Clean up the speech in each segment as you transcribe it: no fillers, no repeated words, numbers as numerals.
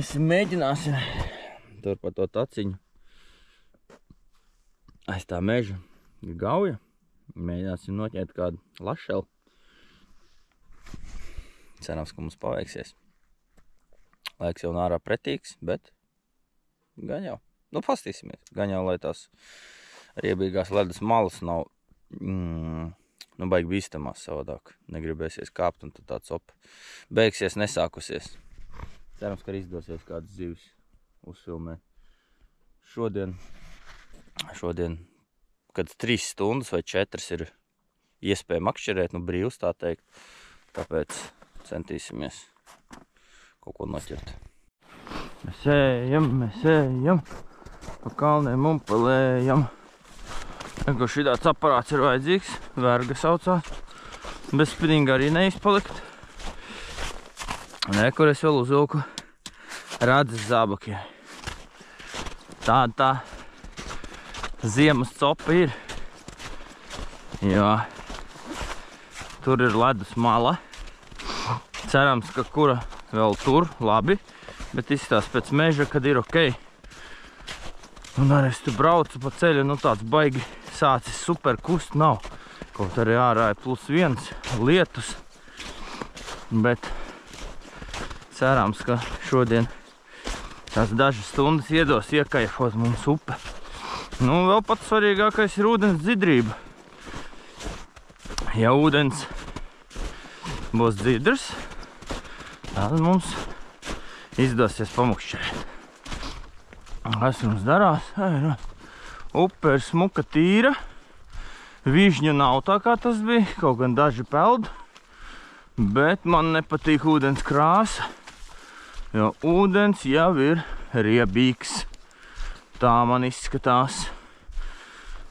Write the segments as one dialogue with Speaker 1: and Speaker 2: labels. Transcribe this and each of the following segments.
Speaker 1: Iesim, mēģināsim tur pa to taciņu. Aiz tā meža ir gauja. Mēģināsim noķert kādu lašelu. Cerams, ka mums paveiksies. Laiks jau ārā pretīgs, bet gan jau. Nu, pastīsimies. Gan jau, lai tās riebīgās ledus malas nav baigi bīstamās savādāk. Negribēsies kāpt un tad tāds beigsies nesākusies. Cerams, ka arī izdosies kādas zivis uzfilmēt. Šodien, kad 3 stundas vai 4 ir iespēja makšķerēt, nu brīvs tā teikt. Tāpēc centīsimies kaut ko noķert. Mēs ejam, pa kalniem un pa lējam. Ko šitāds aparāts ir vajadzīgs, verga saucās. Bez spinninga arī neizpalikt. Nē, kur es vēl uzvilku radzes zābakiem. Tā ziemas copa ir. Jo tur ir ledus mala. Cerams, ka kura vēl tur labi, bet izstās pēc meža, kad ir ok. Un arī es tu braucu pa ceļu, nu tāds baigi sācis super kust nav. Kaut arī ārā ir +1 lietus. Bet cerams, ka šodien tās dažas stundas iedos iekaifot mums upe. Nu, vēl pats svarīgākais ir ūdens dzidrība. Ja ūdens būs dzidrs, tad mums izdosies pamakšķerēt. Kas mums darās? Upe ir smuka tīra. Vižņu nav tā kā tas bija, kaut gan daži peld. Bet man nepatīk ūdens krāsa, jo ūdens jau ir riebīgs. Tā man izskatās.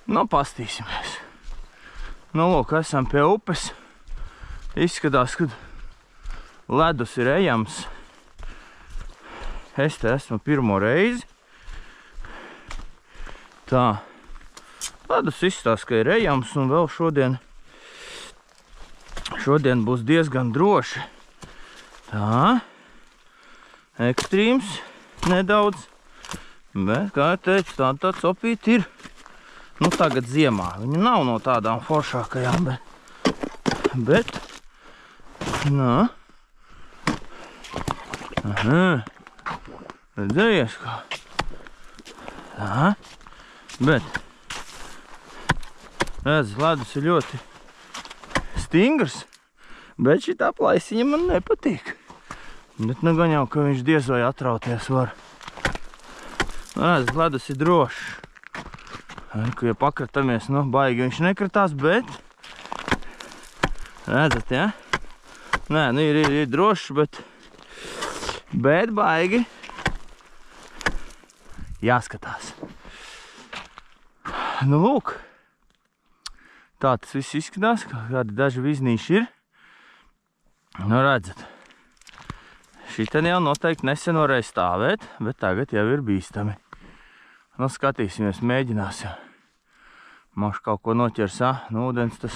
Speaker 1: Nu, pastīsimies. Nu, lūk, esam pie upes. Izskatās, ka ledus ir ejams. Es te esmu pirmo reizi. Tā. Ledus izstāsta, ka ir ejams un vēl šodien būs diezgan droši. Tā. Ekstrīms nedaudz. Bet, kā es teicu, tā copīte ir. Nu, tagad ziemā. Viņa nav no tādām foršākajām, bet nā. Aha. Redzējies, kā? Tā. Bet redz, ledus ir ļoti stingrs, bet šitā plaisiņa man nepatīk. Bet nu gan jau, ka viņš diez vai atrauties var. Redz, ledus ir drošs. Ja pakratamies, nu baigi viņš nekratās, bet redzat, ja? Nē, nu ir drošs, bet baigi jāskatās. Nu, lūk. Tā tas viss izskatās, kādi daži viznīši ir. Nu, redzat. Šitien jau noteikti nesen varēja stāvēt, bet tagad jau ir bīstami. Nu, skatīsimies, mēģināsim. Moš kaut ko noķers, nu, ūdens tas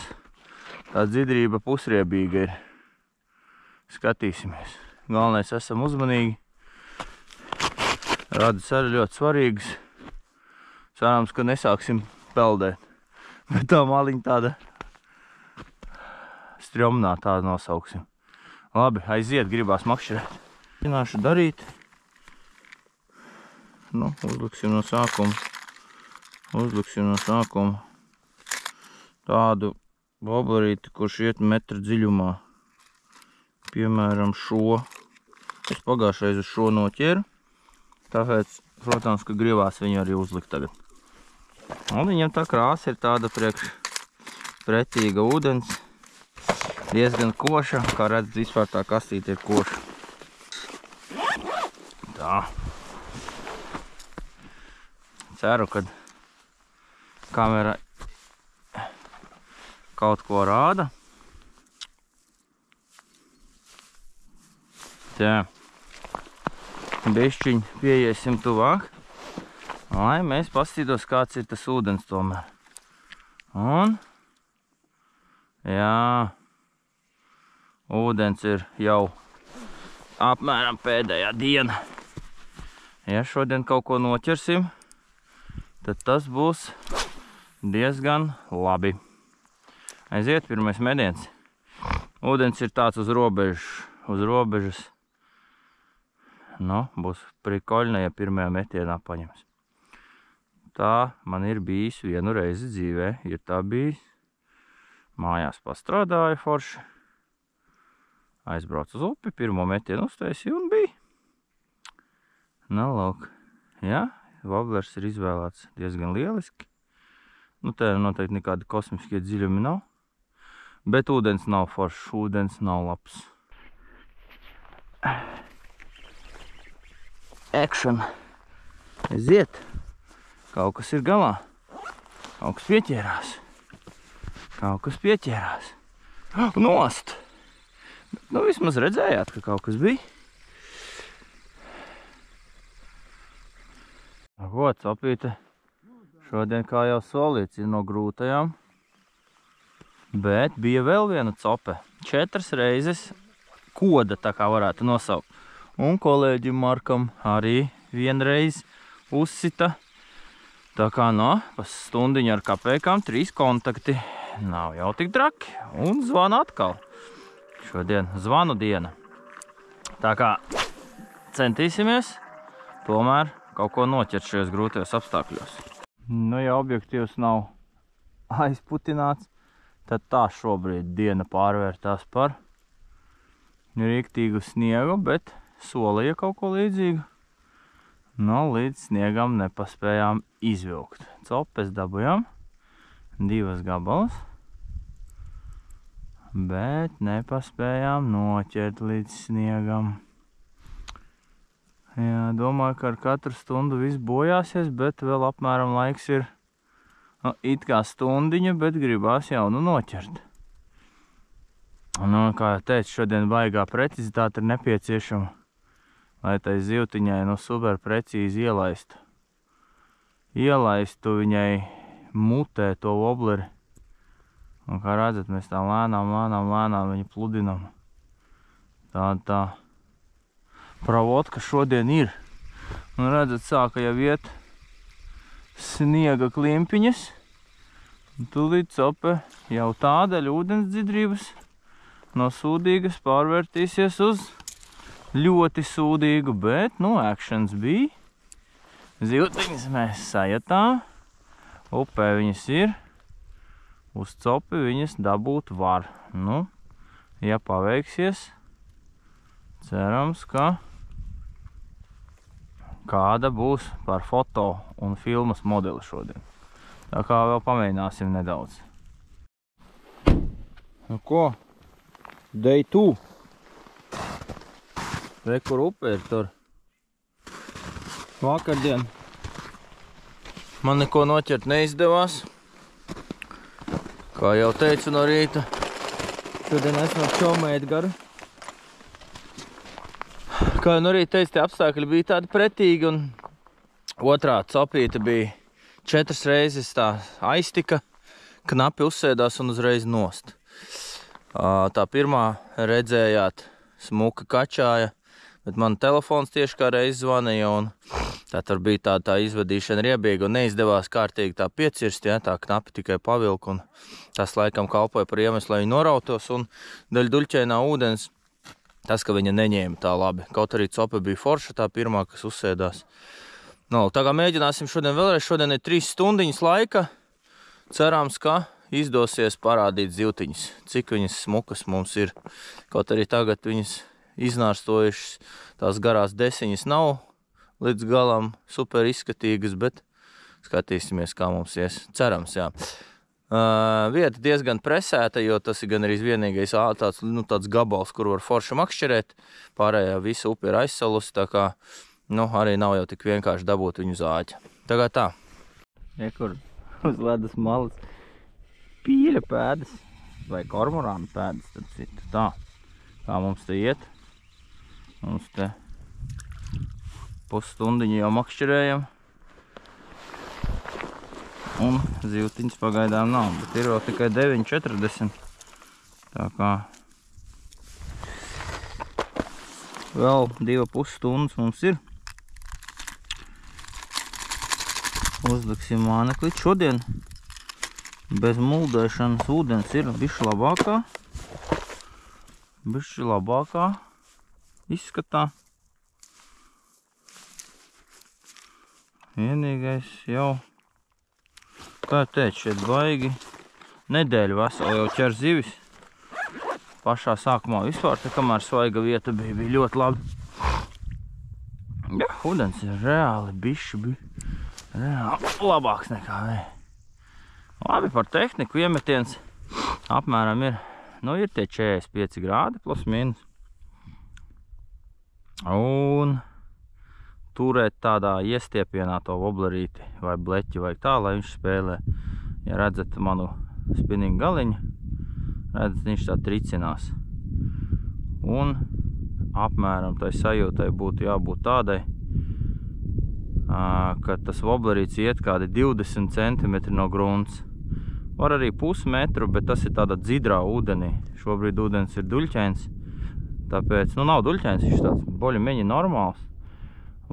Speaker 1: tā dzidrība pusriebīga ir. Skatīsimies. Galvenais esam uzmanīgi. Radzes arī ļoti svarīgas. Cerams, ka nesāksim peldēt. Bet tā maliņa tāda strjomnā tāda nosauksim. Labi, aiziet, gribās makšķerēt. Zināšu darīt. Nu, uzliksim no sākuma. Tādu boblerīti, kurš iet metra dziļumā. Piemēram, šo. Es pagājušreiz uz šo noķeru. Tāpēc, protams, ka gribās viņu arī uzlikt tagad. Un viņam tā krāsa ir tāda pretīga ūdens. Diezgan koša. Kā redzat, vispār tā kastīte ir koša. Tā. Ceru, ka kamera kaut ko rāda. Tā. Bišķiņ pieiesim tuvāk. Lai mēs pastītos, kāds ir tas ūdens tomēr. Un, jā, ūdens ir jau apmēram pēdējā diena. Ja šodien kaut ko noķersim, tad tas būs diezgan labi. Aiziet, pirmais mediens. Ūdens ir tāds uz robežas. Nu, būs prikoļna, ja pirmajā metienā paņems. Tā man ir bijis vienu reizi dzīvē. Ir tā bijis. Mājās pastrādāju forši. Aizbraucu uz upi, pirmo metienu uztaisīju un bija. Nu, lūk. Jā, voblers ir izvēlēts diezgan lieliski. Nu, te noteikti nekādi kosmiskie dziļumi nav. Bet ūdens nav foršs, ūdens nav labs. Action. Aiziet. Kaut kas ir galā. Kaut kas pieķērās. Kaut kas pieķērās. Nost! Nu, vismaz redzējāt, ka kaut kas bija. Ko, copīte? Šodien, kā jau solīts, ir no grūtajām. Bet bija vēl viena cope. 4 reizes koda, tā kā varētu nosaukt. Un kolēģim Markam arī vienreiz uzsita. Tā kā, no, pa stundiņu ar kapēkām 3 kontakti. Nav jau tik traki. Un zvana atkal. Šodien zvanu diena. Tā kā centīsimies tomēr kaut ko noķert šajos grūtajos apstākļos. Nu, ja objektīvs nav aizputināts, tad tā šobrīd diena pārvērtās par rīktīgu sniegu, bet solīja kaut ko līdzīgu. Nu, līdz sniegam nepaspējām izvilkt. Copes dabujam, 2 gabalus, bet nepaspējām noķert līdz sniegam. Jā, domāju, ka ar katru stundu viss bojāsies, bet vēl apmēram laiks ir it kā stundiņa, bet gribās jaunu noķert. Nu, kā jau teicu, šodien baigā precizitāte ir nepieciešama, lai tai zivtiņai super precīzi ielaistu. Ielaistu viņai mutē to wobleri. Un kā redzat, mēs tā lēnām viņu pludinam. Tā pravodka šodien ir. Un redzat, sāka jau iet sniega klimpiņas. Tūlīt cope jau tādēļ ūdens dzidrības no sūdīgas pārvērtīsies uz ļoti sūdīgu, bet, nu, actions bija. Zivtiņas mēs sajatām. Upē viņas ir. Uz copi viņas dabūt var. Nu, ja paveiksies, cerams, ka kāda būs par foto un filmas modeli šodien. Tā kā vēl pamēģināsim nedaudz. Nu ko? Day 2. Re, kur upe ir tur. Vakardien man neko noķert neizdevās. Kā jau teicu no rīta, šodien esmu ar čomu Edgaru. Kā jau no rīta teicu, tie apstākļi bija tādi pretīgi, un otrā copīte bija 4 reizes tā aiztika, knapi uzsēdās un uzreiz nost. Tā pirmā redzējāt, smuka kačāja, bet man telefons tieši kā reiz zvanīja, un tā tur bija tā izvadīšana riebīga, un neizdevās kārtīgi tā piecirst, ja, tā knapi tikai pavilka, un tas laikam kalpoja par iemeslu, lai viņi norautos, un daļ duļķēnā ūdens, tas, ka viņa neņēma tā labi. Kaut arī cope bija forša, tā pirmā, kas uzsēdās. Nu, tā kā mēģināsim šodien vēlreiz. Šodien ir 3 stundiņas laika. Cerams, ka izdosies parādīt zivtiņas. Cik viņas smukas mums ir. Kaut arī tagad viņas iznārstojušas, tās garās desiņas nav līdz galam super izskatīgas, bet skatīsimies, kā mums ies. Cerams, jā. Vieta diezgan presēta, jo tas ir gan arī vienīgais tāds gabals, kur var forši makšķerēt. Pārējā visa upe ir aizsalusi, tā kā arī nav jau tik vienkārši dabūt viņu zāķi. Tā kā tā. Kur uz ledus malas pīļa pēdas vai kormorāna pēdas, tad citu. Tā, kā mums te iet. Mums te pusstundiņu jau makšķerējam. Un zivtiņas pagaidām nav, bet ir vēl tikai 9:40. Tā kā vēl 2,5 stundas mums ir. Uzliksim mānekli. Šodien bez muldēšanas ūdens ir bišķi labākā izskatā. Vienīgais jau, kā teikt, šeit baigi nedēļu veselu jau ķer zivis. Pašā sākumā vispār, tā kamēr svaiga vieta bija ļoti labi. Jā, ūdens ir reāli bišķi labāks nekā vēja. Labi, par tehniku iemetiens apmēram ir, ir tie 45 grādi plus mīnus. Un turēt tādā iestiepienā to woblerīti vai bleķi vai tā, lai viņš spēlē. Ja redzat manu spinning galiņu, redzat, viņš tā tricinās. Un apmēram tai sajūtai būtu jābūt tādai, ka tas woblerīts iet kādi 20 cm no grunts. Var arī pusmetru, bet tas ir tādā dzidrā ūdenī. Šobrīd ūdens ir duļķains, tāpēc, nav duļķains, viņš tāds boļumiņi normāls.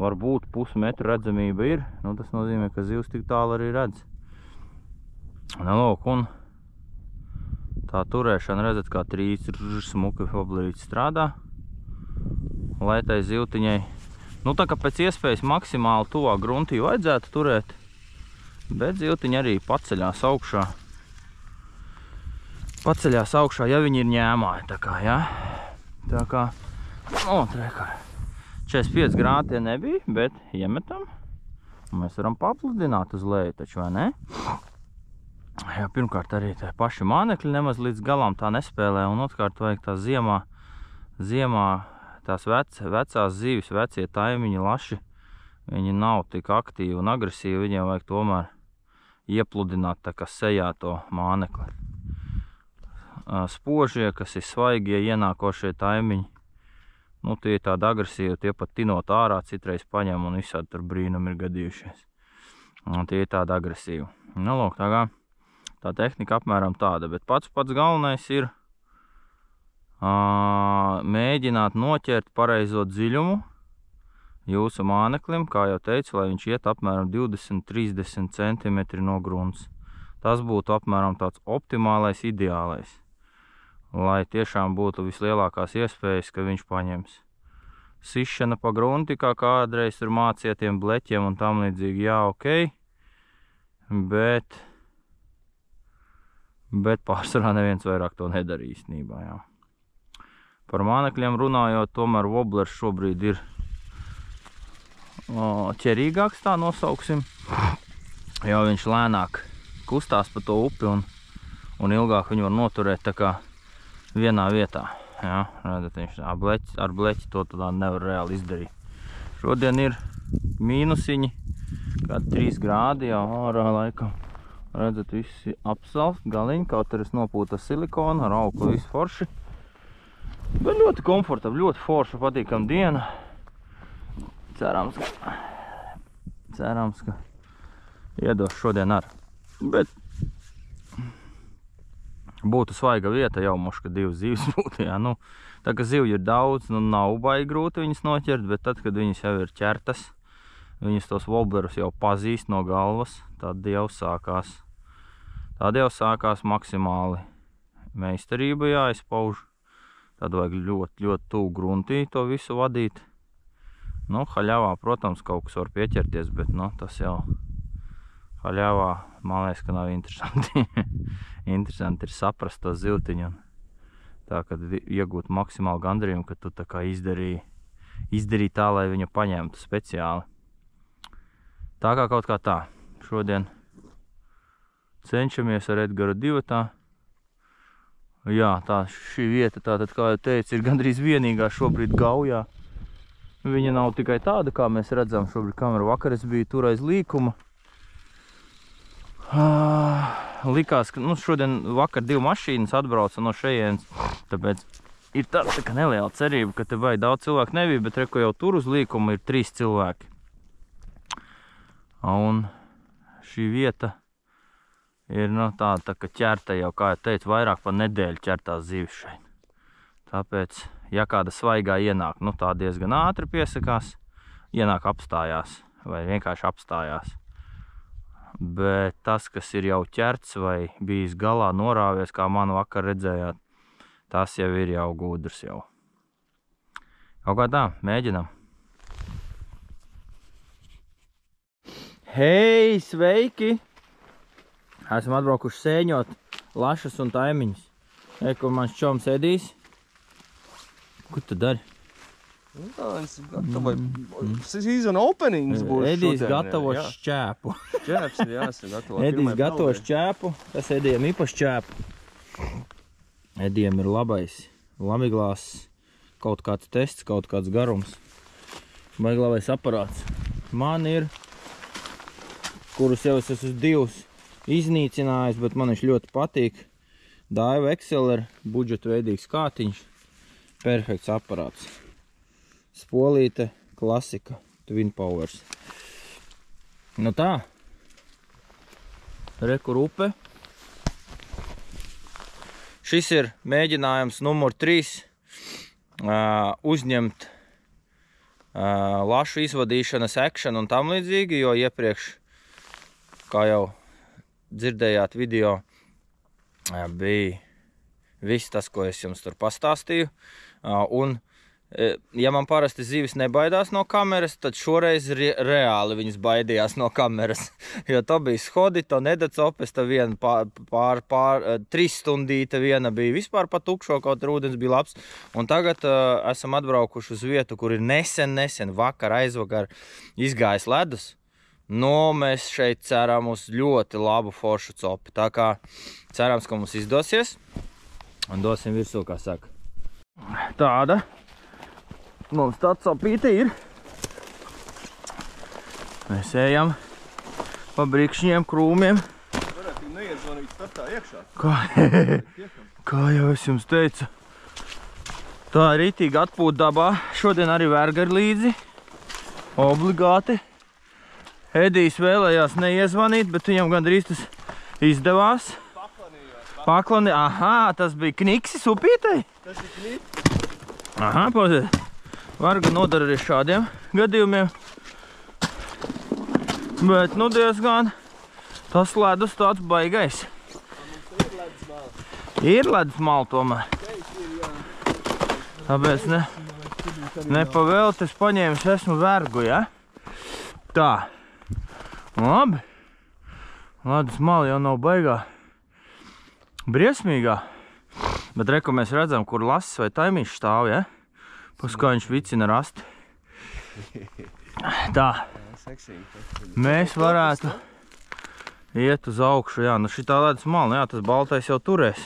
Speaker 1: Varbūt pusmetru redzamība ir, tas nozīmē, ka zivs tik tālu arī redz. Lūk, un tā turēšana, redzat, kā trīs smuki woblerīts strādā, lai tai zivtiņai, tā kā pēc iespējas maksimāli tuvā gruntī vajadzētu turēt, bet zivtiņa arī paceļās augšā. Paceļās augšā, ja viņi ir ņēmāji, tā kā, jā. Tā kā, 45 grādi tie nebija, bet iemetam. Un mēs varam papludināt uz leju, taču, vai ne? Jā, pirmkārt arī tā paši mānekļi nemaz līdz galām tā nespēlē, un otrkārt vajag tā ziemā tās vecās zivis, vecie taimiņi laši, viņi nav tik aktīvi un agresīvi, viņiem vajag tomēr iepludināt tā kā sejā to mānekli. Spožie, kas ir svaigie, ienākošie taimiņi, tie ir tādi agresīvi, tie pat tinot ārā citreiz paņem un visādi tur brīnumi ir gadījušies. Un tie ir tādi agresīvi. Lūk, tā tehnika apmēram tāda, bet pats galvenais ir mēģināt noķert pareizo dziļumu jūsu māneklim, kā jau teicu, lai viņš iet apmēram 20-30 cm no grunts. Tas būtu apmēram tāds optimālais, ideālais, lai tiešām būtu vislielākās iespējas, ka viņš paņems. Sišana pa grunti, kā kādreiz tur mācietiem bleķiem un tam līdzīgi, jā, ok, bet pārsvarā neviens vairāk to nedara īstenībā, jā. Par mānekļiem runājot, tomēr woblers šobrīd ir ķerīgāks, tā nosauksim, jo viņš lēnāk kustās pa to upi un ilgāk viņu var noturēt tā kā vienā vietā. Jā, redzat, viņš ar bleķi to tā nevar reāli izdarīt. Šodien ir mīnusiņi, kādi 3 grādi jau ārā laikam. Redzat, visi apsalst galiņi, kaut arī nopūta silikona, ar auku visu forši. Bet ļoti komfortabli, ļoti forša, patīkam diena. Cerams, ka iedos šodien ar. Bet būtu svaiga vieta, jau moška 2 zivis būtu, jā. Tā kā zivju ir daudz, nav baigi grūti viņas noķert, bet tad, kad viņas jau ir ķertas, viņas tos woblerus jau pazīst no galvas, tad jau sākās maksimāli meistarība jāizpauž. Tad vajag ļoti, ļoti tuvu gruntī to visu vadīt. Haļavā, protams, kaut kas var pieķerties, bet, tas jau haļavā, man liekas, ka nav interesanti. Interesanti ir saprast to zivtiņu. Tā, kad iegūt maksimālu gandarījumu, ka tu tā kā izdarīji tā, lai viņu paņemtu speciāli. Tā kā kaut kā tā. Šodien cenšamies ar Edgaru divatā. Jā, šī vieta, tātad, kā jau teicu, ir gandrīz vienīgā šobrīd Gaujā. Viņa nav tikai tāda, kā mēs redzam šobrīd kameru. Vakar es biju tur aiz līkuma. Likās, ka šodien vakar 2 mašīnas atbrauca no šejienes, tāpēc ir tā kā neliela cerība, ka te vai daudz cilvēku nebija, bet reko jau tur uz līkuma ir 3 cilvēki. Un šī vieta ir tā kā ķerta jau, kā jau teicu, vairāk pa nedēļu ķertās zivis šeit. Tāpēc, ja kāda svaigā ienāk, tā diezgan ātri piesakās, ienāk apstājās vai vienkārši apstājās. Bet tas, kas ir jau ķerts vai bijis galā norāvies, kā man vakar redzējāt, tas jau ir jau gudrs jau. Kaut kā tā, mēģinam. Hei, sveiki! Esam atbraukuši sēņot lašas un taimiņas. Kur mans čoms Edijs. Ko tu dari?
Speaker 2: Season openings būs šodien.
Speaker 1: Edijs gatavo šķēpu.
Speaker 2: Šķēps ir jāsagatavo.
Speaker 1: Edijs gatavo šķēpu. Tas Edijam īpaši šķēpu. Edijam ir labais lamiglās, kaut kāds tests, kaut kāds garums. Baigi labais aparāts. Man ir, kurus jau es esmu divus iznīcinājis, bet man viņš ļoti patīk. Daiva Exceler, budžetveidīgs kātiņš, perfekts aparāts. Spolīte, klasika, Twin Powers. Nu tā, rekur upe. Šis ir mēģinājums numur 3 uzņemt lašu izvadīšanas action un tam līdzīgi, jo iepriekš, kā jau dzirdējāt video, bija viss tas, ko es jums tur pastāstīju. Un, ja man parasti zivis nebaidās no kameras, tad šoreiz reāli viņas baidījās no kameras. Jo to bija Schodi, to Nedacopes, ta viena 3 stundīta viena bija vispār pa tukšo, kaut ūdens bija labs. Un tagad esam atbraukuši uz vietu, kur ir nesen, vakar, aizvakar izgājis ledus. Nu, mēs šeit ceram uz ļoti labu foršu copi. Tā kā cerams, ka mums izdosies. Un dosim virsū, kā saka. Tāda. Mums tā copīte ir. Mēs ejam pa brikšņiem, krūmiem.
Speaker 2: Varētu neiedzvanīt startā iekšā.
Speaker 1: Kā jau es jums teicu. Tā ir ritīgi atpūt dabā. Šodien arī verga ir līdzi. Obligāti. Edijs vēlējās neiezvanīt, bet viņam gandrīz tas izdevās. Paklanījās. Aha, tas bija kniksis upītei?
Speaker 2: Tas ir kniksis.
Speaker 1: Aha, pauziet. Varga nodara arī šādiem gadījumiem. Bet, nu, diezgan tas ledus tāds baigais. Ir ledus mala tomēr. Tāpēc nepavēlt es paņēmis esmu vergu, ja? Tā. Labi. Ledus mala jau nav baigā briesmīgā. Bet reku mēs redzam, kur lasis vai taimīši stāv, ja? Pus kā viņš vicina rasti. Tā. Mēs varētu iet uz augšu, jā. Nu šitā ledus mala, jā, tas baltais jau turēs.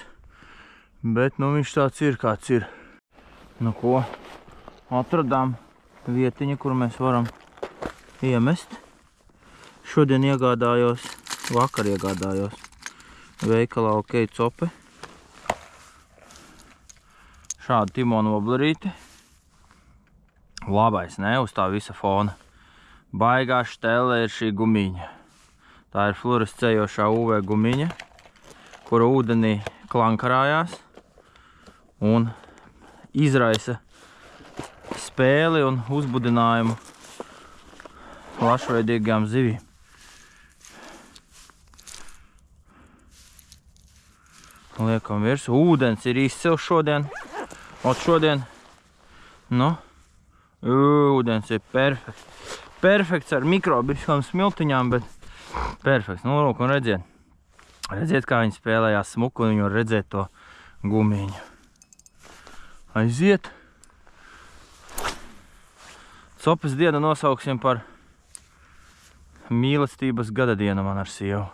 Speaker 1: Bet, nu, viņš tāds ir, kāds ir. Nu ko? Atradām vietiņu, kur mēs varam iemest. Šodien iegādājos, vakar iegādājos veikalā OK copi. Šādu timonu oblerīti. Labais, ne, uz tā visa fona. Baigā štele ir šī gumiņa. Tā ir fluorescējošā UV gumiņa, kura ūdenī klankarājās un izraisa spēli un uzbudinājumu plašveidīgām zivīm. Liekam virsū. Ūdens ir izcils šodien. Ot šodien, nu, ūdens ir perfekts. Perfekts ar mikrobiskām smiltiņām, bet perfekts. Nu, lūk, un redziet. Redziet, kā viņi spēlējās smuku, un viņi var redzēt to gumiņu. Aiziet. Copes dienu nosauksim par mīlestības gada dienu man ar sievu.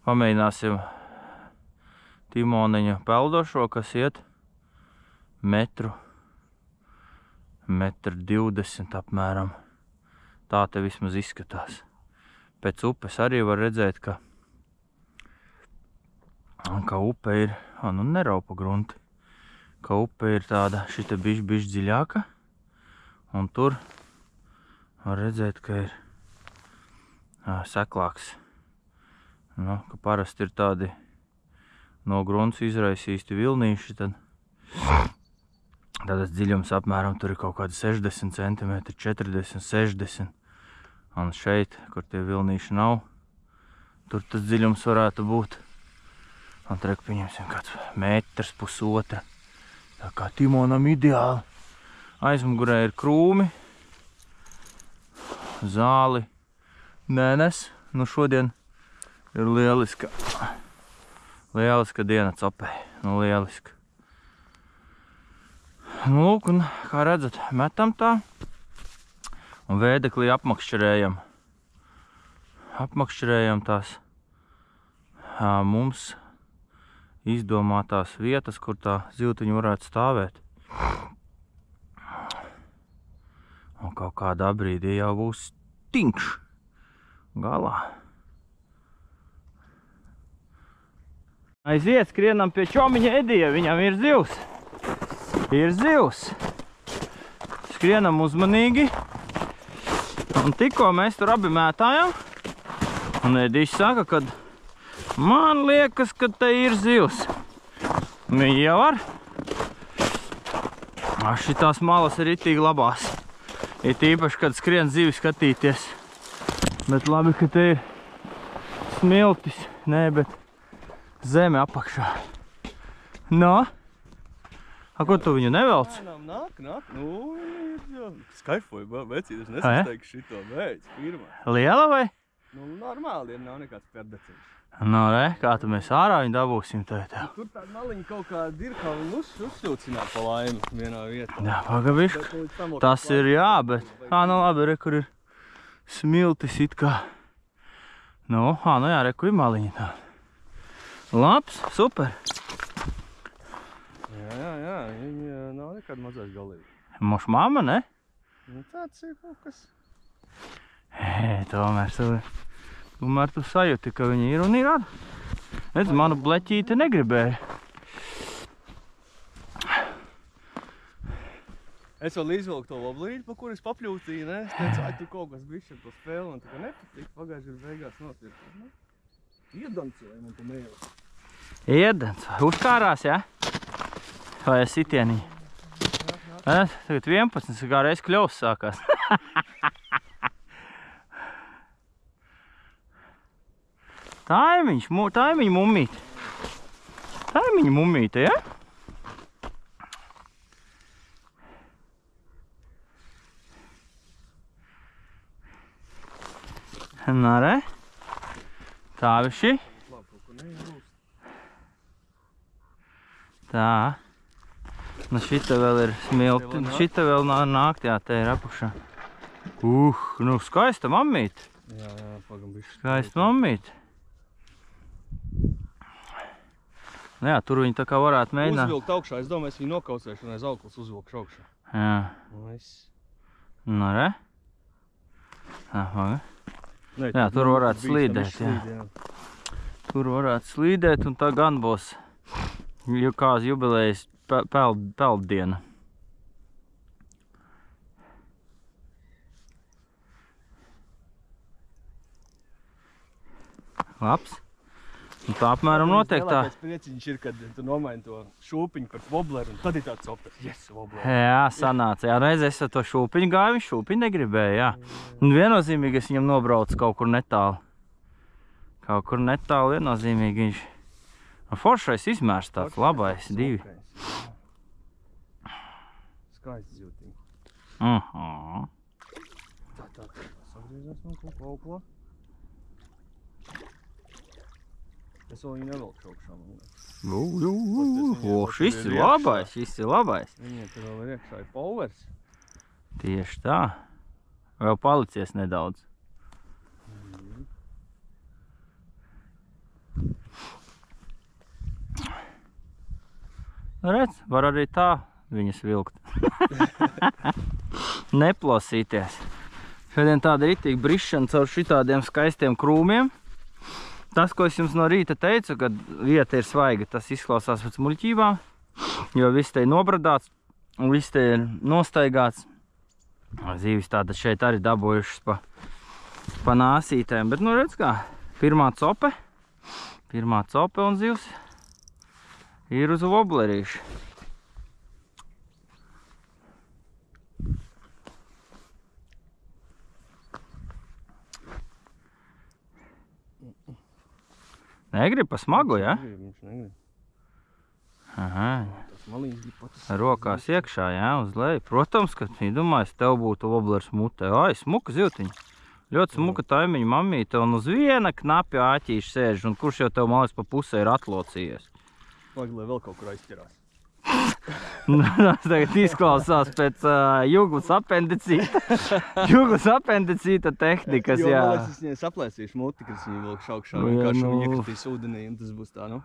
Speaker 1: Pamēģināsim timoneņa peldošo, kas iet 1,20 m apmēram. Tā te vismaz izskatās. Pēc upes arī var redzēt, ka upe ir, nu neraupa grunti, ka upe ir tāda šita bišķi dziļāka. Un tur var redzēt, ka ir seklāks. Nu, ka parasti ir tādi no grunts izraisīsti vilnīši, tad tas dziļums apmēram tur ir kaut kādi 60 cm, 40, 60. Un šeit, kur tie vilnīši nav, Tur tas dziļums varētu būt. Un trek pieņemsim kāds metrs, pusotra. Tā kā Timonam ideāli. Aizmugurē ir krūmi. Zāli nenes. Nu šodien ir lieliska diena copē. Nu lieliska. Nu lūk, un kā redzat, metam tā. Un vēdeklī apmakšķerējam. Apmakšķerējam tās mums izdomātās vietas, kur tā zivtiņa varētu stāvēt. Un kaut kādā brīdī jau būs tinkš galā. Aiziet, skrienam pie čomiņa Edija, viņam ir zivs. Ir zivs. Skrienam uzmanīgi. Un tikko mēs tur abi mētājam. Un Edijs saka, kad man liekas, ka te ir zivs. Viņi jau var. Šitās malas ir itīgi labās. Ir tīpaši, kad skrien zivi skatīties. Bet labi, ka te ir smiltis. Nē, bet zeme apakšā. No? A, ko tu viņu nevelc?
Speaker 2: Nāk. Nu, skaifoju, vecīt, es nesasteigšu šito, beidz, pirmā.
Speaker 1: Liela vai?
Speaker 2: Nu, normāli ir, nav nekāds perdeciņš.
Speaker 1: Nu, re, kā tu mēs ārā viņu dabūsim tev?
Speaker 2: Tur tāda maliņa kaut kāda ir, kā viņu uzsūcināt pa laimi vienā vietā.
Speaker 1: Jā, pagabišķi. Tas ir jā, bet... Nu labi, re, kur ir smiltis it kā. Nu jā, re, kur ir maliņa tā. Labs, super.
Speaker 2: Jā, viņa nav nekāda mazais galīgi.
Speaker 1: Moš mamma, ne?
Speaker 2: Nu, tāds ir kaut kas.
Speaker 1: Tomēr tu sajūti, ka viņa ir un ir ar. Redz, manu bleķīti negribēja.
Speaker 2: Es vēl izvilku to voblīti, pa kur es papļūtīju, ne? Es teicu, ai, tu kaut kas bišķi ar to spēli, un tā kā nepatīk, pagājuši ir beigās notiek. Iedancēja man pa mēli.
Speaker 1: Iedans, uzkārās, jā? Vai es sitienī? Tagad 11, kā reiz kļaus sākās. Tā ir viņa mummīte. Tā ir viņa mummīte, ja? Nā, re? Tā viši. Tā. Nu šita vēl ir smilti. Šita vēl nākt, jā, te ir apakšā. Nu skaista mammīte.
Speaker 2: Jā, pagam bišķi.
Speaker 1: Skaista mammīte. Nu jā, tur viņi tā kā varētu mēģināt.
Speaker 2: Uzvilkt augšā, es domāju, es viņu nokausēšu un aiz auglis uzvilkšu augšā.
Speaker 1: Jā.
Speaker 2: Nice.
Speaker 1: Nu, re? Jā, tur varētu slīdēt, jā. Tur varētu slīdēt, un tā gan būs kāds jubilejas pelddiena. Labs. Un tā apmēram notiek tā.
Speaker 2: Lielākais prieciņš ir, kad tu nomaini to šūpiņu par wobleru, un tad ir tāds opers. Yes, wobbler.
Speaker 1: Jā, sanāca. Jā, reiz es ar to šūpiņu gāju, viņš šūpiņu negribēja, jā. Un viennozīmīgi es viņam nobraucu kaut kur netālu. Kaut kur netālu viennozīmīgi viņš. Foršais izmērs tāds, labais, divi.
Speaker 2: Skaists zivtiņi. Tā, sagriezās man kaut ko auklā. Es vēl viņu nevelkšu augšā, man liekas.
Speaker 1: Šis ir labais, šis ir labais.
Speaker 2: Viņiem te vēl ir iekšā ir powers.
Speaker 1: Tieši tā. Vēl palicies nedaudz. Redz, var arī tā viņas vilkt. Neplosīties. Šodien tāda ritīgi brišana caur šitādiem skaistiem krūmiem. Tas, ko es jums no rīta teicu, kad vieta ir svaiga, tas izklausās pēc muļķībām, jo viss te ir nobradāts un viss te ir nostaigāts. Zīvis tāda šeit arī dabūjušas pa nāsītēm, bet nu redz kā, pirmā cope un zivs ir uz woblerīšu. Negrib pa smagu, ja?
Speaker 2: Viņš negrib.
Speaker 1: Aha.
Speaker 2: Tas malīgs grib patas.
Speaker 1: Rokās iekšā, jā, uz leju. Protams, ka domāju, tev būtu voblers mutē. Ai, smuka zivtiņa. Ļoti smuka taimiņa mamīte, un uz viena knapi āķīša sēž, un kurš jau tev malīgs pa pusē ir atlocījies.
Speaker 2: Vajag, lai vēl kaut kur aizķerās.
Speaker 1: Tas tagad izklausās pēc juglas apendicīta. Juglas apendicīta tehnikas, jā.
Speaker 2: Jo, man liekas, es viņai saplēsīšu muti, kad es viņu vēl šaukšā. Vienkārši viņa iekritīs ūdenī, un tas būs tā, nu.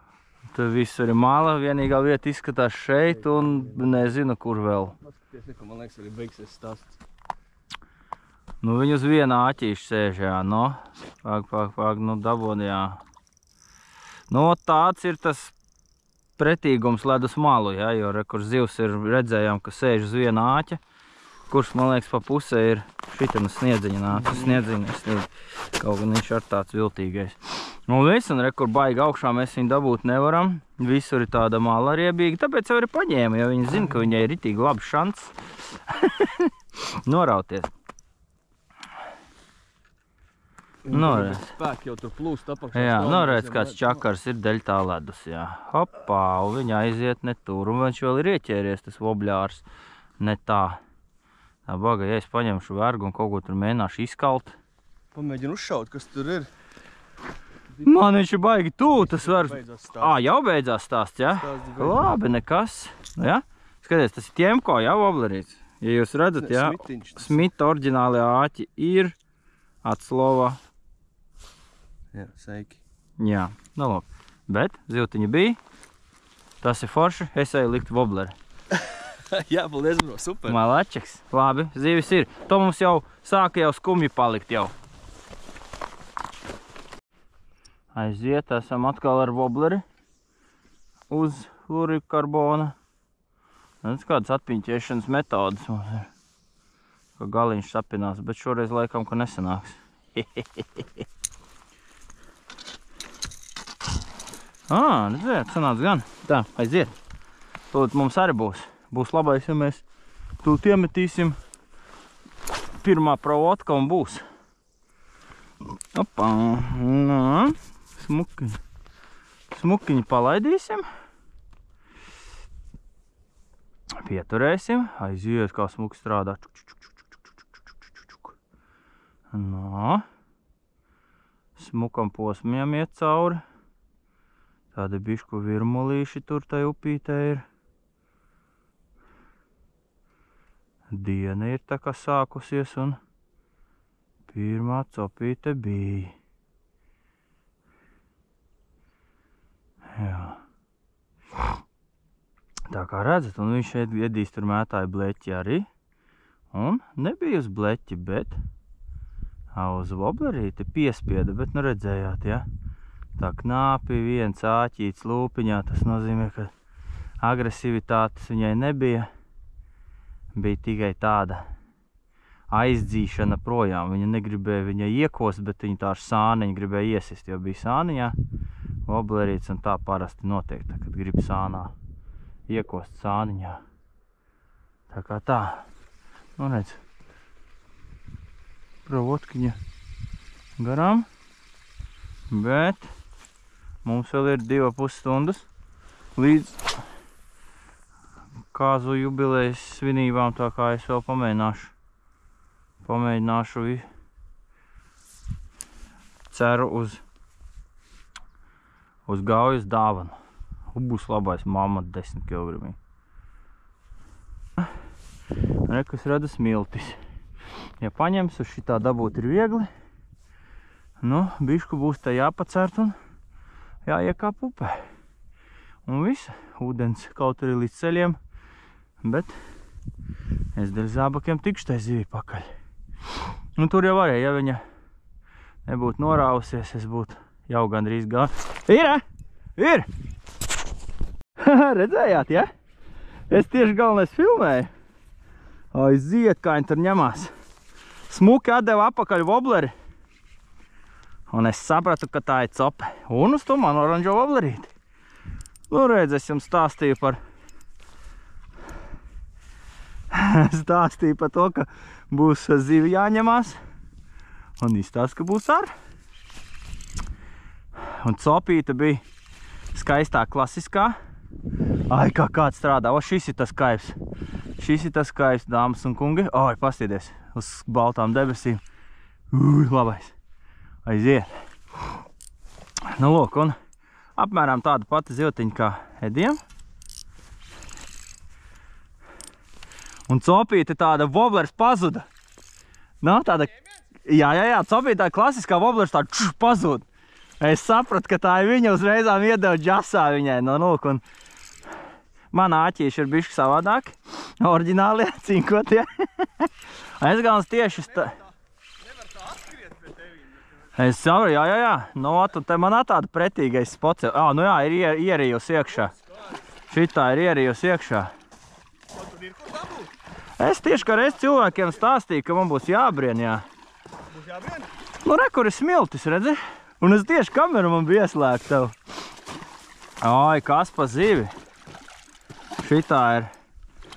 Speaker 1: Tad viss arī mala, vienīgā vieta izskatās šeit, un nezinu, kur vēl.
Speaker 2: Paskaties, neko, man liekas, arī beigsies stāsts.
Speaker 1: Nu, viņi uz viena āķīša sēž, jā, no. Pāk, nu, dabon, jā. Nu, tāds ir tas pretīgums ledus malu, jā, jo kur zivs ir, redzējām, ka sēž uz viena āķa, kurš, man liekas, pa pusē ir šitam sniedziņa nāca, sniedziņa, kaut gan viņš ar tāds viltīgais. Nu, viss, un kur baigi augšā mēs viņu dabūt nevaram, visur ir tāda mala riebīga, tāpēc jau arī paņēma, jo viņi zina, ka viņai ir ritīgi labs šants norauties. Noredz.
Speaker 2: Spēki jau tur plūst apakšā.
Speaker 1: Jā, noredz, kāds čakars ir deļ tā ledus, jā. Hopā, un viņa aiziet ne tur, un viņš vēl ir ieķēries, tas vobļārs, ne tā. Tā baga, ja es paņemšu vergu un kaut ko tur mēģināšu izkalt.
Speaker 2: Pamēģinu uzšaut, kas tur ir.
Speaker 1: Man viņš ir baigi tū, tas vergs.
Speaker 2: Beidzās stāsts.
Speaker 1: Ā, jau beidzās stāsts, jā? Labi, nekas. Nu, jā? Skaties, tas ir Tiemko, jā, voblerīts. Ja jūs redzat, jā, Smita oriģināli āķi ir atslova.
Speaker 2: Jā, seiki.
Speaker 1: Jā, nu labi. Bet zivtiņa bija. Tas ir forši. Es eju likt vobleri.
Speaker 2: Jā, paldies, bro, super.
Speaker 1: Malačeks. Labi, zivis ir. To mums jau sāka jau skumji palikt jau. Aiziet, esam atkal ar vobleri uz lurikarbona. Tas kādas atpiņķiešanas metodas mums ir. Ka galiņš sapinās, bet šoreiz laikam, ka nesanāks. Redziet, sanāc gan. Tā, aiziet. Tūlīt mums arī būs. Būs labais, ja mēs tūlīt iemetīsim. Pirmā provotka un būs. Opā, nā, smukiņi. Smukiņi palaidīsim. Pieturēsim. Aiziet, kā smuki strādā. Nā. Smukam posmiem iet cauri. Tādi bišku virmulīši tur tai upītē ir. Diena ir tā kā sākusies un pirmā copīte bija. Jā. Tā kā redzat, un viņš šeit iedīs tur mētāja bleķi arī. Un nebija uz bleķi, bet uz voblerīti piespieda, bet nu redzējāt, ja? Tā knāpi, viens āķīts lūpiņā, tas nozīmē, ka agresivitātes viņai nebija. Bija tikai tāda aizdzīšana projām. Viņa negribēja viņai iekost, bet viņa tā ar sāniņu gribēja iesist, jo bija sāniņā voblerīts, un tā parasti notiek, tā, kad grib sānā iekost sāniņā. Tā kā tā. Nu, redz. Provotkiņa garām. Bet mums vēl ir 2,5 stundas līdz kāzu jubilejas svinībām, tā kā es vēl pamēģināšu ceru uz gaujas dāvanu. Būs labais mamma 10 kg. Rekas rada smiltis. Ja paņems, uz šitā dabūt ir viegli. Nu, bišku būs tā jāpacert un jāiekāp upē. Un viss, ūdens kaut arī līdz ceļiem, bet es dēļ zābakiem tikšu tai zivī pakaļ. Un tur jau varēja, ja viņa nebūtu norāvusies, es būtu jau gandrīz gāju. Ir! Redzējāt, ja? Es tieši galvenais filmēju. Aiziet, kā viņi tur ņemās. Smuki atdeva apakaļ vobleri. Un es sapratu, ka tā ir cope. Un uz to man oranžo voblerīti. Nu, redz, es jums stāstīju par to, ka būs zivi jāņemās. Un izstāst, ka būs ar. Un copīte bija skaistā klasiskā. Ai, kā kāds strādā. O, šis ir tas kaivs. Šis ir tas kaivs, dāmas un kungi. Oi, pastiedies uz baltām debesīm. Labais. Aiziet. Nu, lūk, un apmēram tāda pati zivtiņa kā Edijam. Un copīte tāda voblers pazuda. Nav tāda... Jā, copīte tā klasiskā voblers tāda pazūd. Es sapratu, ka tā ir viņa, uzreizām iedeva džasā viņai. Nu, lūk, un man āķīši ir bišķi savādāk. Oriģinālie, cinkotie. Es galvens tieši...
Speaker 2: Nevar tā atskriet pie tevīm.
Speaker 1: Es saprotu, jā. Nu, un te man tāda pretīgais spots. Nu jā, ir ierījusi iekšā. Šitā ir ierījusi iekšā.
Speaker 2: Tur ir ko dabūt?
Speaker 1: Es tieši kā reiz cilvēkiem stāstīju, ka man būs jābrien, jā.
Speaker 2: Būs jābrien?
Speaker 1: Nu, re, kur ir smiltis, redzi? Un es tieši kameru man bija ieslēgt tev. Ai, kas pa zivi. Šitā ir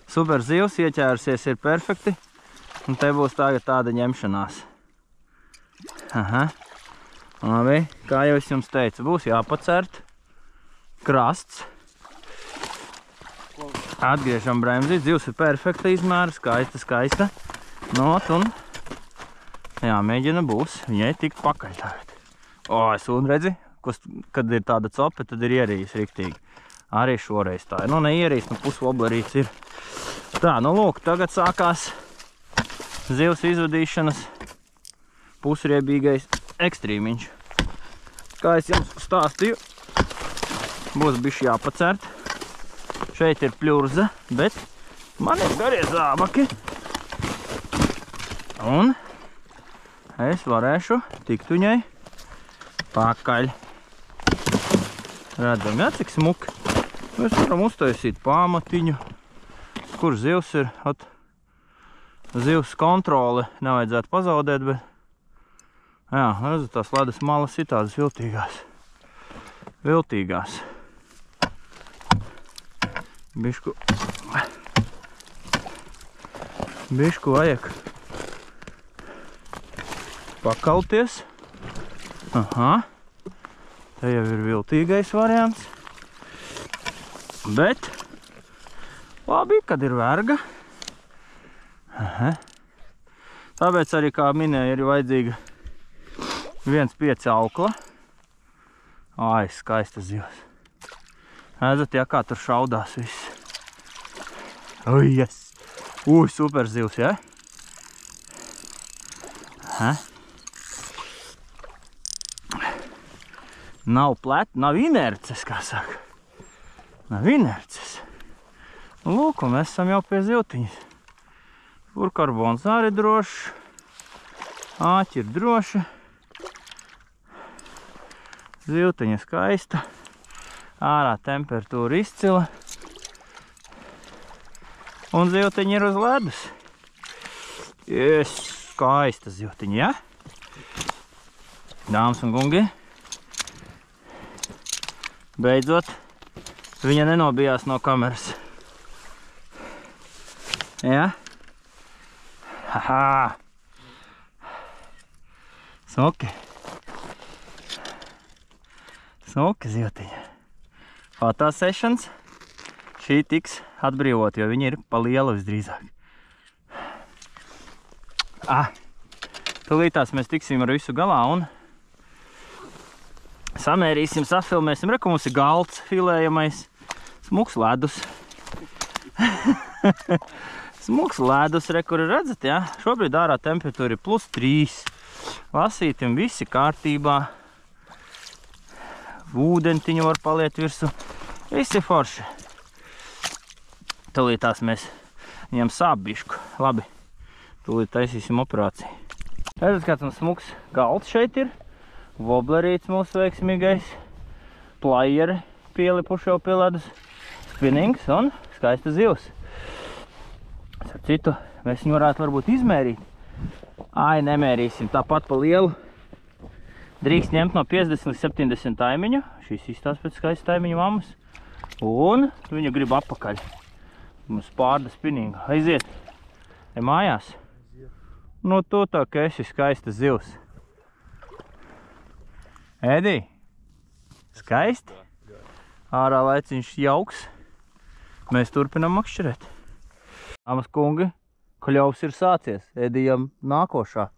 Speaker 1: super zivs, ieķērusies ir perfekti. Un te būs tagad tāda ņemšanās. Aha. Labi, kā jau es jums teicu, būs jāpacert krasts. Atgriežam bremzi, zivs ir perfekta izmēra, skaista. Not un, jā, mēģina būs viņai tikt pakaļ tagad. Un redzi, kad ir tāda cope, tad ir ierījis riktīgi. Arī šoreiz tā ir. Nu, ne ierījis, nu pusvoblerīts ir. Tā, nu lūk, tagad sākās zivs izvadīšanas pusriebīgais ekstrīmiņš. Kā es jums stāstīju, būs bišķi jāpacert. Šeit ir pļurza, bet man ir garie zābaki. Un es varēšu tikt viņai pakaļ. Redzam, jā, cik smuki. Mēs varam uztaisīt pamatiņu, kur zivs ir. Zivs kontrole nevajadzētu pazaudēt, bet jā, redzu, tās ledus malas ir tādas viltīgās. Bišku vajag pakalties. Aha. Te jau ir viltīgais variants. Bet labi, kad ir verga. Aha. Tāpēc arī, kā minēju, ir vajadzīga 1,5 aukla. Ai, skaista zivs. Redzat, jā, kā tur šaudās viss. Ui, yes! Super zivs, jā? Aha. Nav plēt, nav inerces, kā saka. Nav inerces. Lūk, un mēs esam jau pie zivtiņas. Furkarbons arī drošs. Āķi ir droši. Zivtiņa skaista. Ārā temperatūra izcila. Un zivtiņa ir uz ledus. Yes, skaista zivtiņa, jā? Dāmas un kungi. Beidzot, viņa nenobijās no kameras. Jā? Haha! Smuki. Smuki zivtiņa. Foto sessions šī tiks atbrīvot, jo viņi ir pa liela visdrīzāk. Tūlītās mēs tiksim ar visu galā un samērīsim, safilmēsim. Reku mums ir galds filējamais, smuks ledus. Smuks ledus, reku redzat, jā? Šobrīd ārā temperatūra ir +3. Lasītim visi kārtībā. Ūdentiņu var paliet virsu. Visi forši. Tūlītās mēs viņam sāp bišku. Labi, tūlīt taisīsim operāciju. Redzat, kāds mums smuks galds šeit ir. Woblerīts mūsu veiksmīgais. Playeri pielipuši jau pie ledus. Spinnings un skaista zivs. Ar citu, mēs viņu varētu varbūt izmērīt. Ai, nemērīsim, tāpat pa lielu. Drīkst ņemt no 50 līdz 70 taimiņu. Šīs izstās pēc skaista taimiņu mammas. Un viņu grib apakaļ. Mums pārda spinninga. Aiziet. Mājās? Nu, tu tā, ka esi skaista zivs. Edi, Skaisti. Ārā laiciņš jauks. Mēs turpinām makšķerēt. Amas kungi, kļaus ir sācies. Ēdījām nākošā.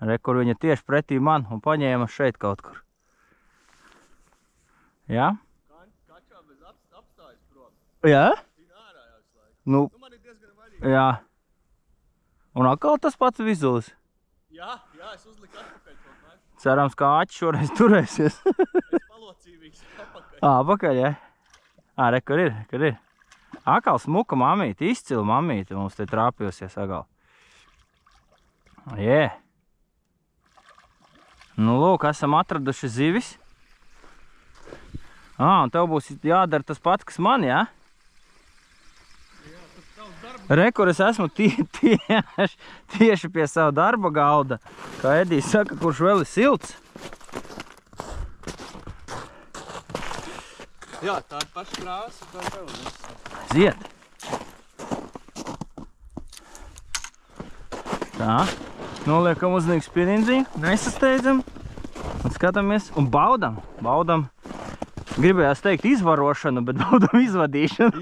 Speaker 1: Re, kur viņa tieši pretī man un paņēma šeit kaut kur. Jā?
Speaker 2: Kačā bez apstājas prom.
Speaker 1: Jā?
Speaker 2: Viņa ārā jau visu laiku.
Speaker 1: Nu,
Speaker 2: Man ir diezgan vaļīgi.
Speaker 1: jā. Un atkal tas pats vizulis.
Speaker 2: Jā, es uzliku atpakaļ kaut kā.
Speaker 1: Cerams, ka āķi šoreiz turēsies.
Speaker 2: Es palocīvīgs atpakaļ.
Speaker 1: Pakaļ, jā. Re, kur ir. Akal smuka mamīte, izcila mamīte mums te trāpījusies agal. Jē. Nu, lūk, esam atraduši zivis. Un tev būs jādara tas pats, kas man, jā? Re, kur es esmu tieši pie sava darba galda. Kā Edijs saka, kurš vēl ir silts.
Speaker 2: Jā, tā ir paša krāsa, tā vēl.
Speaker 1: Ziet. Tā. Noliekam uzlīgu spirindziņu, nesasteidzam. Un skatāmies un baudam. Gribējās teikt izvarošanu, bet baudam izvadīšanu.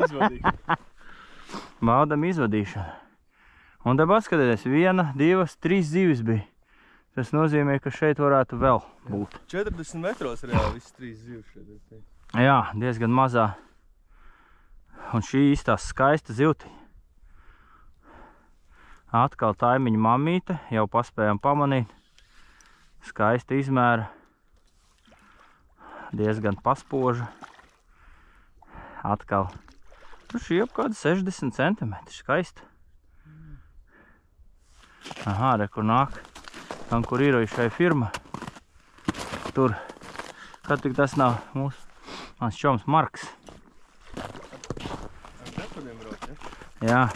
Speaker 1: Baudam izvadīšanu. Un te paskatieties, 1, 2, 3 zivis bija. Tas nozīmē, ka šeit varētu vēl būt.
Speaker 2: 40 metros reāli visas 3 zivs šeit.
Speaker 1: Jā, diezgan mazā. Un šī īstās skaista zivtiņa. Atkal taimiņa mamīte, jau paspējām pamanīt. Skaista izmēra. Diezgan paspoža. Atkal. Šī apkārt 60 cm. Skaista. Aha, re, kur nāk. Tam, kur ir šai firma. Tur. Kad tik tas nav mans čoms Marks. Jā.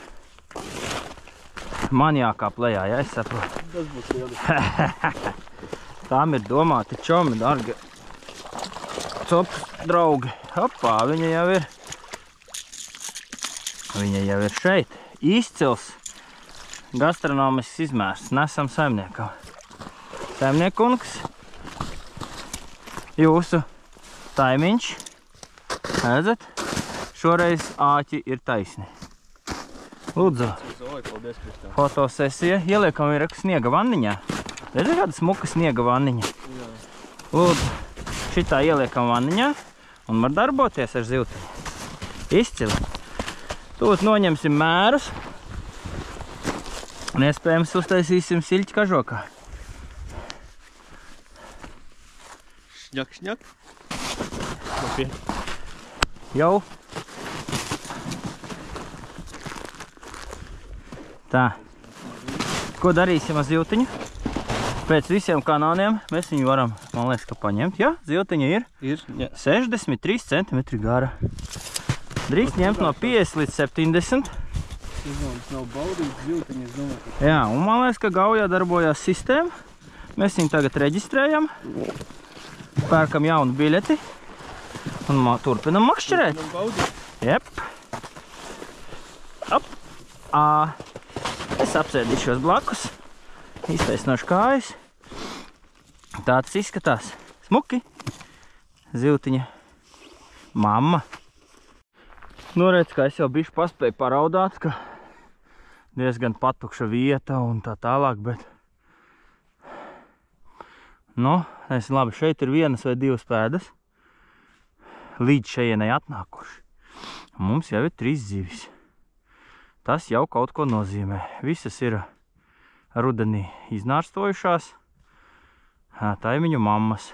Speaker 1: Man jākāp lejā, ja es saprotu.
Speaker 2: Tas būs lieliski.
Speaker 1: Tām ir domāti čomi, dargi. Cops draugi. Hopā, viņa jau ir šeit. Izcils gastronomisks izmērs. Nesam saimniekam. Saimniekungs. Jūsu taimiņš. Redzat? Šoreiz āķi ir taisni. Lūdzu. Fotosesija. Ieliekam ir sniega vanniņā. Redzi, kāda smuka sniega vanniņa?
Speaker 2: Jā.
Speaker 1: Lūdzu. Šitā ieliekam vanniņā un var darboties ar zivtiņu. Izcili. Tūlīt noņemsim mērus un iespējams uztaisīsim siļķi kažokā.
Speaker 2: Šņak.
Speaker 1: Jau. Tā. Ko darīsim ar zivtiņu? Pēc visiem kanāliem mēs viņu varam, man liekas, ka paņemt. Jā, zivtiņa ir 63 cm gara. Drīkst ņemt no 50 līdz 70.
Speaker 2: Tas nav baudīts zivtiņa, es domāju.
Speaker 1: Jā, un man liekas, ka gaujā darbojās sistēma. Mēs viņu tagad reģistrējam. Pērkam jaunu biļeti. Un turpinam makšķerēt. Jep. Op. Es apsēdīšos blakus. Iztaisnošu kājas. Tā tas izskatās. Smuki. Zivtiņa. Mamma. Nu, redz, ka es jau bišķi paspēju paraudāt, ka diezgan patukša vieta un tā tālāk, bet... Nu, labi, šeit ir 1 vai 2 pēdas. Līdz šejienai atnākuši. Mums jau ir 3 zivis. Tas jau kaut ko nozīmē. Visas ir rudenī iznārstojušās. Taimiņu mammas.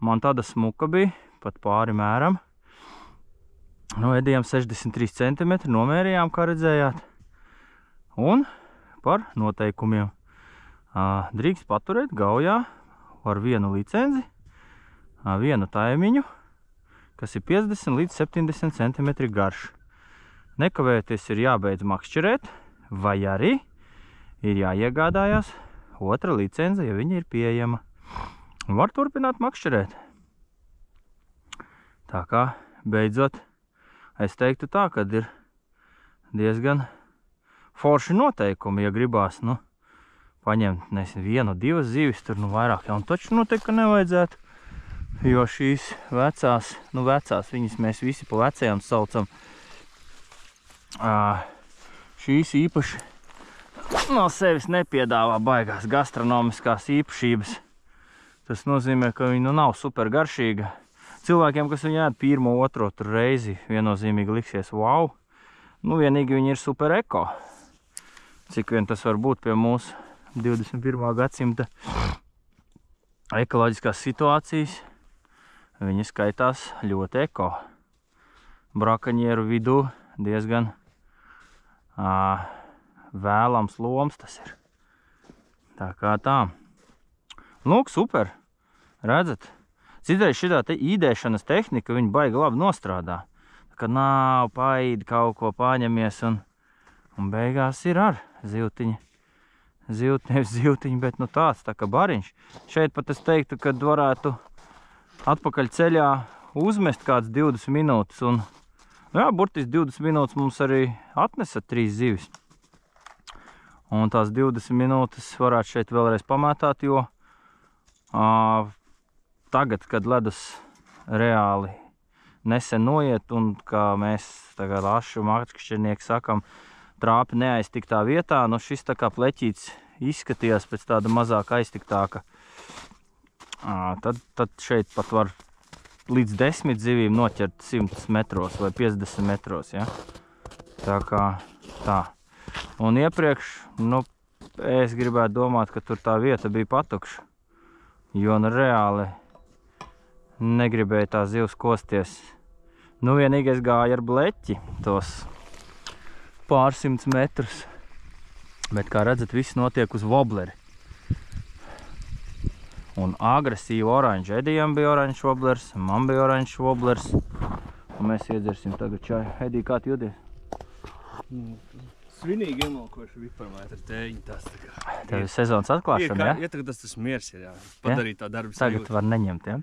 Speaker 1: Man tāda smuka bija, pat pāri mēram. Nu, ēdījām 63 cm, nomērījām, kā redzējāt. Un par noteikumiem. Drīkst paturēt gaujā ar 1 licenzi, 1 taimiņu, kas ir 50 līdz 70 cm garš. Nekavēties ir jābeidz makšķerēt, vai arī ir jāiegādājās 2 licenze, ja viņa ir pieejama. Var turpināt makšķerēt. Tā kā, beidzot, es teiktu tā, kad ir diezgan forši noteikumi, ja gribās, nu, paņemt, nezinu, 1, 2 zivis, tur, nu, vairāk jau taču noteikti, ka nevajadzētu. Jo šīs vecās, viņas mēs visi pa vecajām saucam. Šīs īpaši no sevis nepiedāvā baigās gastronomiskās īpašības. Tas nozīmē, ka viņa nav super garšīga. Cilvēkiem, kas viņu ēd pirmo, otro reizi, viennozīmīgi liksies wow. Vienīgi viņi ir super eko. Cik vien tas var būt pie mūsu 21. gadsimta ekoloģiskās situācijas, viņi skaitās ļoti eko. Brakaņieru vidū diezgan vēlams loms tas ir. Tā kā tā. Lūk, super. Redzat? Citreiz šitā īdēšanas tehnika viņa baigi labi nostrādā. Kad nav paīdi kaut ko paņemies un beigās ir ar zivtiņa. Nevis zivtiņa, bet tāds tā kā bariņš. Šeit pat es teiktu, kad varētu atpakaļ ceļā uzmest kāds 20 minūtes. Un, burtiski 20 minūtes mums arī atnesa 3 zivis. Un tās 20 minūtes varētu šeit vēlreiz pamētāt, jo tagad, kad ledus reāli nesen noiet un, kā mēs tagad lašu mākšķernieki sakam, trāpi neaiztiktā vietā, šis tā kā pleķīts izskatījās pēc tāda mazāk aiztiktāka. Tad šeit pat var līdz 10 zivīm noķert 100 metros vai 50 metros, ja? Tā kā tā. Un iepriekš, es gribētu domāt, ka tur tā vieta bija patukša, jo reāli negribēja tā zivs kosties. Vienīgais gāja ar bleķi tos pārsimts metrus. Bet, kā redzat, viss notiek uz wobleri. Un agresīvi oranži. Edijam bija oranžs woblers, man bija oranžs woblers. Un mēs iedzersim tagad čaju. Edī, kā tu jūties?
Speaker 2: Svinīgi iemalkoši viparmētri tēņi tas tā kā.
Speaker 1: Tev ir sezonas atklāšana, ja?
Speaker 2: Ja tagad tas miers ir, jā. Padarīt tā darbu sajūtu.
Speaker 1: Tagad var neņemt, ja?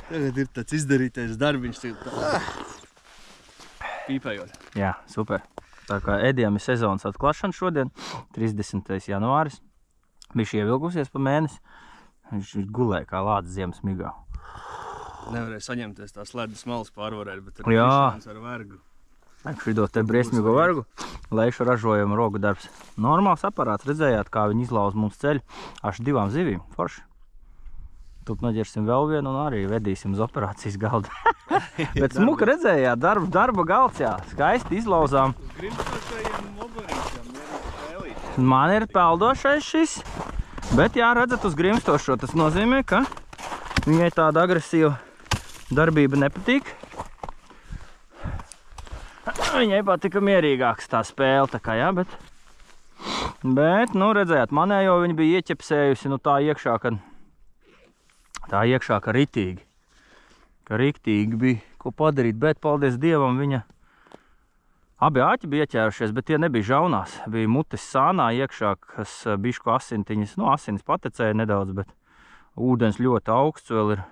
Speaker 2: Tagad ir tāds izdarītais darbiņš, tā pīpējot.
Speaker 1: Jā, super. Tā kā Edijam ir sezonas atklāšana šodien, 30. janvāris. Bišķi ievilgusies pa mēnesi. Viņš gulēja kā lāds ziemas migā.
Speaker 2: Nevarēja saņemties tās ledus malas pārvarēt, bet
Speaker 1: Jā.
Speaker 2: ar vergu.
Speaker 1: Šido te briesmīgo vergu, leišu ražojumu rogu darbs. Normāls aparāts, redzējāt, kā viņi izlauz mums ceļu. Aš 2 zivīm, forši. Tup noģersim vēl vienu un arī vedīsim uz operācijas galdu. Bet smuka redzējāt, darba galds, jā, skaisti izlauzām. Man ir peldošais šis, bet jā, redzat uz grimstošo. Tas nozīmē, ka viņai tāda agresīva darbība nepatīk. Viņai patika mierīgāks tā spēle, tā kā, jā, bet, redzējāt, manējo viņa bija ieķepsējusi, tā iekšā, ka ritīgi. Ka riktīgi bija ko padarīt, bet, paldies Dievam, viņa abi āķi bija ieķērušies, bet tie nebija žaunās. Bija mutes sānā iekšā, kas bišku asintiņas, asinis patecēja nedaudz, bet ūdens ļoti augsts vēl ir.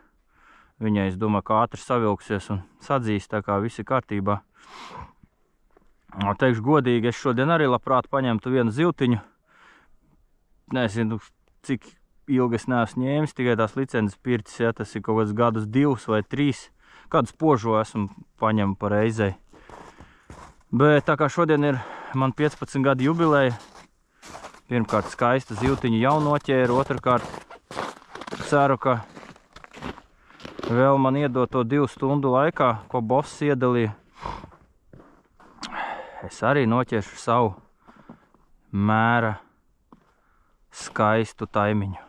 Speaker 1: Viņai, es domāju, ka ātri savilksies un sadzīs, tā kā viss ir kārtībā. Teikšu godīgi, es šodien arī labprāt paņemtu vienu zivtiņu. Nezinu, cik ilgi es neesmu ņēmis, tikai tās licences pircis, ja tas ir kaut kāds gadus 2 vai 3. Kādu spožo esmu paņemu pa reizei. Bet tā kā šodien ir man 15 gadu jubileja, pirmkārt skaista zivtiņa jau noķēru, otrkārt ceru, ka vēl man iedot to 2 stundu laikā, ko boss iedalīja. Es arī noķeršu savu mēra skaistu taimiņu.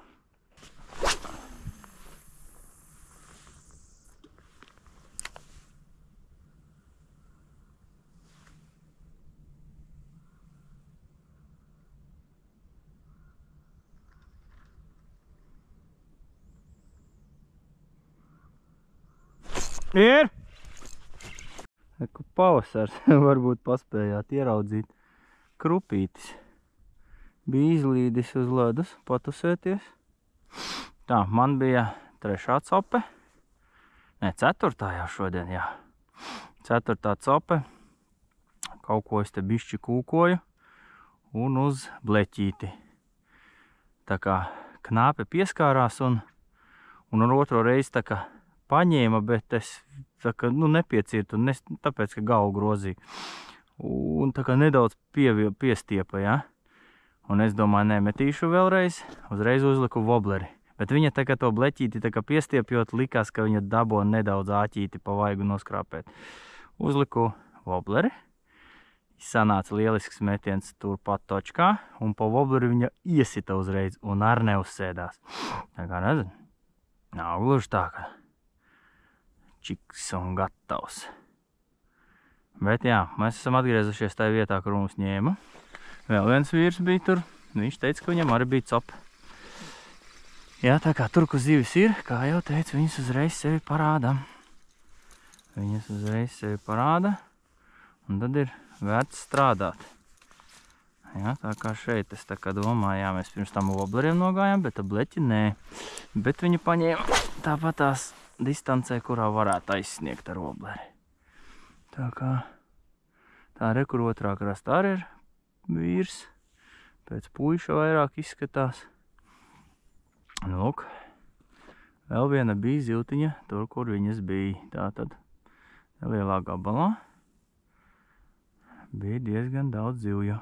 Speaker 1: Ir! Eku pavasars, varbūt paspējāt ieraudzīt krupītis. Bija izlīdis uz ledus, patusēties. Tā, man bija 3. cope. Ne, 4. jau šodien, jā. 4. cope. Kaut ko es te bišķi kūkoju. Un uz bleķīti. Tā kā knāpe pieskārās un Un ar otro reizi tā kā paņēma, bet es tā kā, nu, nepiecirtu, tāpēc, ka galvu grozīju. Un tā kā nedaudz piestiepa, ja? Un es domāju, nemetīšu vēlreiz, uzreiz uzliku wobleri. Bet viņa tā kā to bleķīti tā kā piestiepjot, likās, ka viņa dabo nedaudz āķīti pa vaigu noskrāpēt. Uzliku wobleri. Sanāca lielisks metiens turpat točkā, un pa wobleri viņa iesita uzreiz un ar neuzsēdās. Tā kā redzat, nav gluži tā, ka čiks un gatavs. Bet jā, mēs esam atgriezušies tajā vietā, kur mums ņēma. Vēl viens vīrs bija tur, viņš teica, ka viņam arī bija copa. Jā, tā kā tur, kur zivis ir, kā jau teicu, viņas uzreiz sevi parāda. Viņas uzreiz sevi parāda, un tad ir vērts strādāt. Jā, tā kā šeit es tā kā domāju, jā, mēs pirms tam wobleriem nogājām, bet bleķi nē. Bet viņi paņēma tāpat tās distancē, kurā varētu aizsniegt ar wobleri. Tā kā tā kur otrā krastā arī ir vīrs. Pēc puiša vairāk izskatās. Nu, lūk, vēl viena bija ziltiņa tur, kur viņas bija. Tātad lielā gabalā bija diezgan daudz zivju.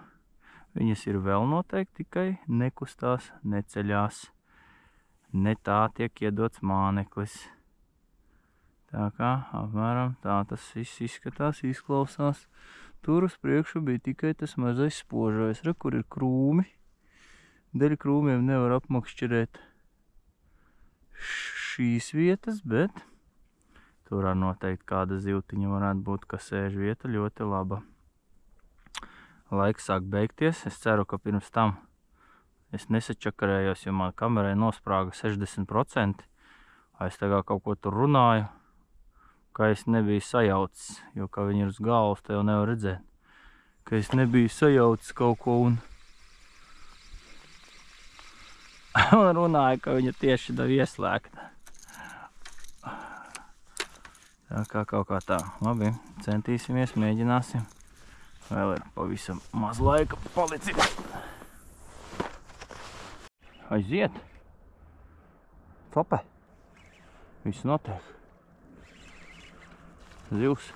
Speaker 1: Viņas ir vēl noteikti, tikai nekustās, neceļās. Ne tā tiek iedots māneklis. Tā kā apmēram tā tas viss izskatās, izklausās. Tur uz priekšu bija tikai tas mazais spožais, kur ir krūmi. Dēļ krūmiem nevar apmakšķerēt šīs vietas, bet tur ar noteikti kāda zivtiņa varētu būt, ka sēž vieta ļoti laba. Laiks sāk beigties. Es ceru, ka pirms tam es nesačakarējos, jo man kamerai nosprāga 60%. Es tagad kaut ko tur runāju, ka es nebiju sajaucis, jo kā viņi ir uz galvas, te jau nevar redzēt. Ka es nebiju sajaucis kaut ko un runāju, ka viņa tieši nav ieslēgta. Tā kā kaut kā tā. Labi, centīsimies, mēģināsim. Vēl ir pavisam maz laika palicis. Aiziet. Cope. Viss notiek. Zivs.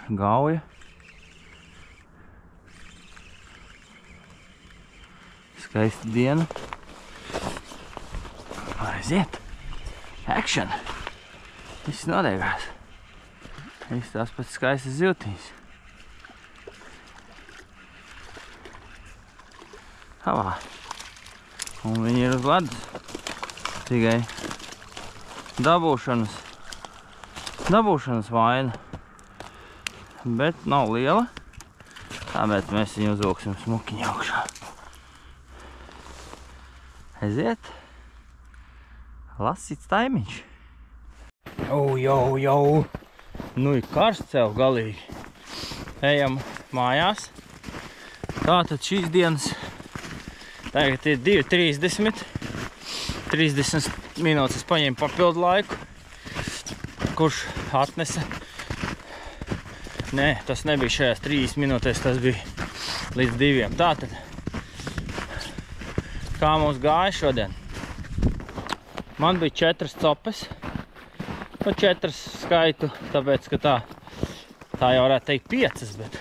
Speaker 1: Gauja. Skaista diena. Aiziet. Action! Viss notiekās. Viss tās pēc skaistas zivtiņas. Havā. Un viņi ir uz ledus. Tikai dabūšanas vaina. Bet nav liela. Tāpēc mēs viņu uzvilksim smukiņu augšā. Aiziet. Lasīts taimiņš. Jau. Nu ir karsts jau galīgi. Ejam mājās. Tātad šīs dienas tagad ir 2:30. 30 minūtes paņēmu papildu laiku. Kurš atnesa? Nē, tas nebija šajās 30 minūtēs, tas bija līdz 2. Tātad, kā mums gāja šodien? Man bija 4 copes. Nu, 4 skaitu, tāpēc, ka tā jau varētu teikt 5, bet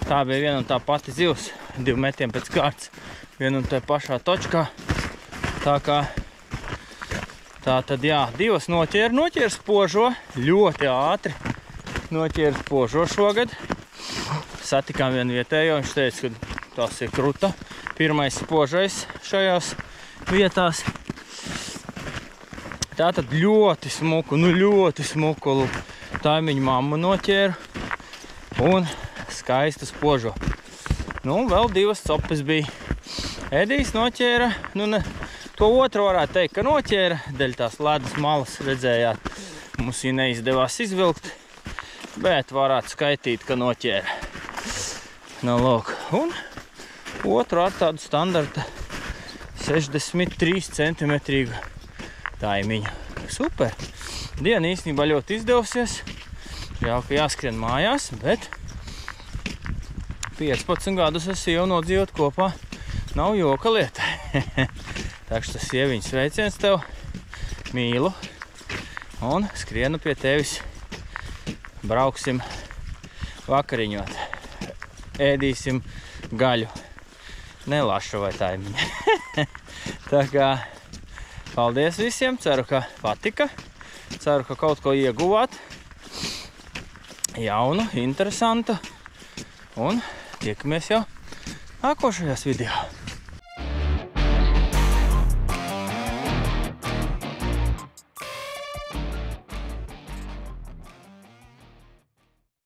Speaker 1: tā bija viena un tā pati zivs. 2 metieni pēc kārtas. Viena un tā pašā točkā. Tā kā tā tad, jā, 2 noķēra spožo. Ļoti ātri noķēra spožo šogad. Satikām vienu vietējo, viņš teica, ka tas ir kruta. Pirmais spožais šajās vietās. Tātad ļoti smuku, taimiņu mammu noķēra un skaistu spožo. Nu, vēl 2 copes bija. Edijs noķēra, nu, ne, to otru varētu teikt, ka noķēra, dēļ tās ledus malas redzējāt. Mums viņa neizdevās izvilkt, bet varētu skaitīt, ka noķēra. Nu, lūk, un otru ar tādu standarta 63 centimetrīgu taimiņu. Super! Diena īstenībā ļoti izdevusies. Jau, ka jāskrien mājās, bet 15 gadus ar sievu nodzīvot kopā nav joka lieta. Tā ka tas sieviņas sveiciens tev. Mīlu. Un skrienu pie tevis. Brauksim vakariņot. Ēdīsim gaļu. Nelašu vai taimiņa. Tā kā paldies visiem. Ceru, ka patika. Ceru, ka kaut ko ieguvāt. Jaunu, interesantu. Un tiekamies jau nākošajās video.